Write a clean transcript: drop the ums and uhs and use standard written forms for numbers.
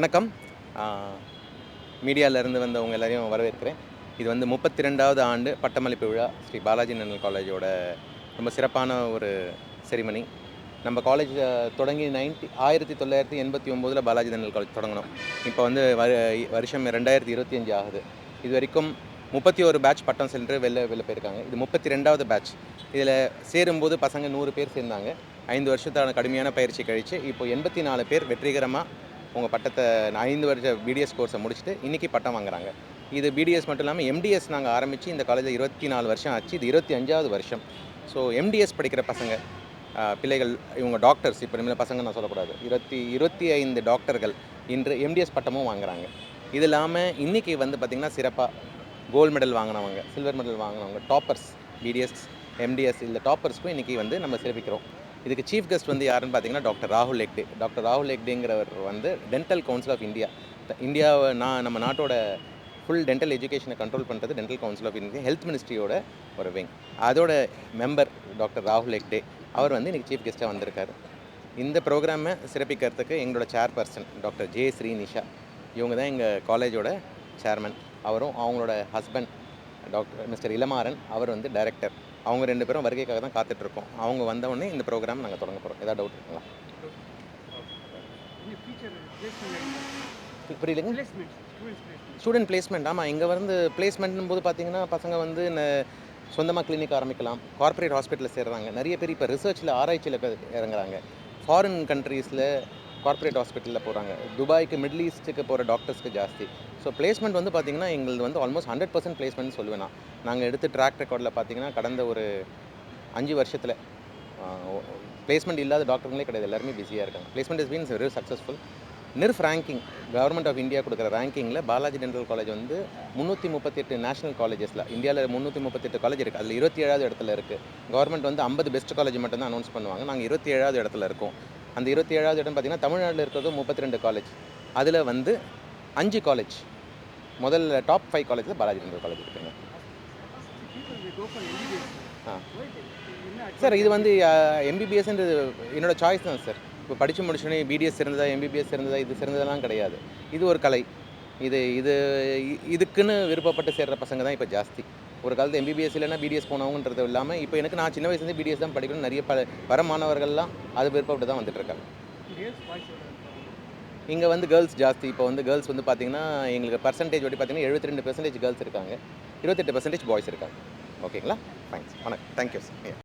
வணக்கம். மீடியாவிலேருந்து வந்தவங்க எல்லாரையும் வரவேற்கிறேன். இது வந்து 32வது ஆண்டு பட்டமளிப்பு விழா ஸ்ரீ பாலாஜி டென்டல் காலேஜோட ரொம்ப சிறப்பான ஒரு செரிமனி. நம்ம காலேஜ் தொடங்கி 1989 பாலாஜி டென்டல் காலேஜ் தொடங்கினோம். இப்போ வந்து வருஷம் 2025 ஆகுது. இது வரைக்கும் 31 பேட்ச் பட்டம் சென்று வெளில போயிருக்காங்க. இது 32வது பேட்ச். இதில் சேரும்போது பசங்க 100 பேர் சேர்ந்தாங்க. 5 வருஷத்தான கடுமையான பயிற்சி கழித்து இப்போ 84 பேர் வெற்றிகரமாக உங்கள் பட்டத்தை 5 வருஷ பிடிஎஸ் கோர்ஸை முடிச்சுட்டு இன்றைக்கி பட்டம் வாங்குறாங்க. இது பிடிஎஸ் மட்டும் இல்லாமல் எம்டிஎஸ் நாங்கள் ஆரம்பித்து இந்த காலேஜில் 24 வருஷம் ஆச்சு. இது 25வது வருஷம். ஸோ எம்டிஎஸ் படிக்கிற பசங்க பிள்ளைகள் இவங்க டாக்டர்ஸ், இப்போ இனிமேல் பசங்க நான் சொல்லக்கூடாது, 25 டாக்டர்கள் இன்று எம்டிஎஸ் பட்டமும் வாங்குறாங்க. இது இல்லாமல் இன்றைக்கி வந்து பார்த்திங்கன்னா சிறப்பாக கோல்டு மெடல் வாங்கினவங்க, சில்வர் மெடல் வாங்கினவங்க, டாப்பர்ஸ் பிடிஎஸ் எம்டிஎஸ் இந்த டாப்பர்ஸ்க்கும் இன்றைக்கி வந்து நம்ம சிறப்பிக்கிறோம். இதுக்கு சீஃப் கெஸ்ட் வந்து யாருன்னு பார்த்தீங்கன்னா டாக்டர் ராகுல் ஹெக்டே. டாக்டர் ராகுல் ஹெக்டேங்கிறவர் வந்து டென்டல் கவுன்சில் ஆஃப் இந்தியாவை நம்ம நாட்டோட ஃபுல் டென்டல் எஜுகேஷனை கண்ட்ரோல் பண்ணுறது dental council of India health மினிஸ்ட்ரியோட ஒரு விங். அதோட மெம்பர் டாக்டர் ராகுல் ஹெக்டே அவர் வந்து இன்றைக்கி சீஃப் கெஸ்ட்டாக வந்திருக்காரு. இந்த ப்ரோக்ராமை சிறப்பிக்கிறதுக்கு எங்களோட சேர்பர்சன் டாக்டர் ஜே ஸ்ரீநிஷா, இவங்க தான் எங்கள் காலேஜோட சேர்மன். அவரும் அவங்களோட ஹஸ்பண்ட் டாக்டர் மிஸ்டர் இளமாறன், அவர் வந்து டைரக்டர். அவங்க 2 பேரும் வருகைக்காக தான் காத்துட்ருக்கோம். அவங்க வந்தவுடனே இந்த ப்ரோக்ராம் நாங்கள் தொடங்க போகிறோம். ஏதாவது டவுட் இருக்குங்களா? புரியலைங்க. Student placement. ஆமாம், இங்கே வந்து பிளேஸ்மெண்ட்னும் போது பார்த்தீங்கன்னா பசங்க வந்து சொந்தமாக கிளினிக் ஆரம்பிக்கலாம், கார்ப்பரேட் ஹாஸ்பிட்டலில் சேர்றாங்க. நிறைய பேர் இப்போ ரிசர்ச்சில் ஆராய்ச்சியில் இறங்குறாங்க. ஃபாரின் கண்ட்ரீஸில் கார்ப்பரேட் ஹாஸ்பிட்டலில் போகிறாங்க. துபாய்க்கு, மிடில் ஈஸ்ட்டுக்கு போகிற டாக்டர்ஸ்க்கு ஜாஸ்தி. ஸோ பிளேஸ்மெண்ட் வந்து பார்த்திங்கன்னா எங்களுக்கு வந்து ஆல்மோஸ்ட் 100% பிளேஸ்மெண்ட் சொல்லுவேன் நான். நாங்கள் எடுத்து ட்ராக் ரெக்கார்டில் பார்த்திங்கன்னா கடந்த ஒரு 5 வருஷத்தில் பிளேஸ்மெண்ட் இல்லாத டாக்டருங்களே கிடையாது. எல்லாருமே பிஸியாக இருக்காங்க. Placement is been very successful. NIRF ranking, government of India கொடுக்குற ரேங்கிங்கில் பாலாஜி டென்டல் காலேஜ் வந்து 338 நேஷனல் காலேஜஸில், இந்தியாவில் 338 காலேஜ் இருக்குது. அதில் 27வது இடத்துல இருக்குது. கவர்மெண்ட் வந்து 50 பெஸ்ட் காலேஜ் மட்டும்தான் அனௌன்ஸ் பண்ணுவாங்க. நாங்கள் 27வது இடத்துல இருக்கோம். அந்த 27வது இடம் பார்த்திங்கன்னா தமிழ்நாட்டில் இருக்கிறது 32 காலேஜ். அதில் வந்து 5 காலேஜ், முதல்ல டாப் 5 காலேஜில் பாலாஜி டென்டல் காலேஜ் இருக்குங்க. சார் இது வந்து எம்பிபிஎஸ்ன்றது என்னோடய சாய்ஸ் தான் சார். இப்போ படித்து முடிச்சோடனே பிடிஎஸ் இருந்ததா, எம்பிபிஎஸ் இருந்ததா, இது சிறந்ததெல்லாம் கிடையாது. இது ஒரு கலை. இதுக்குன்னு விருப்பப்பட்டு சேர்கிற பசங்க தான் இப்போ ஜாஸ்தி. ஒரு காலத்தில் எம்பிபிஎஸ் இல்லைன்னா பிடிஎஸ் போனவங்கன்றது இல்லாமல் இப்போ எனக்கு நான் சின்ன வயசுலேருந்து பிடிஎஸ் தான் படிக்கணும். நிறைய வர மாணவர்கள்லாம் அது விருப்பப்பட்டு தான் வந்துட்டுருக்காங்க. இங்கே வந்து கேர்ள்ஸ் ஜாஸ்தி. இப்போ வந்து கேர்ள்ஸ் வந்து பார்த்திங்கன்னா எங்களுக்கு பர்சன்டேஜ் படி பார்த்திங்கன்னா 72% கேர்ள்ஸ் இருக்காங்க, 28% பாய்ஸ் இருக்காங்க. ஓகேங்களா? ஃபைன். வணக்கம். Thank you sir.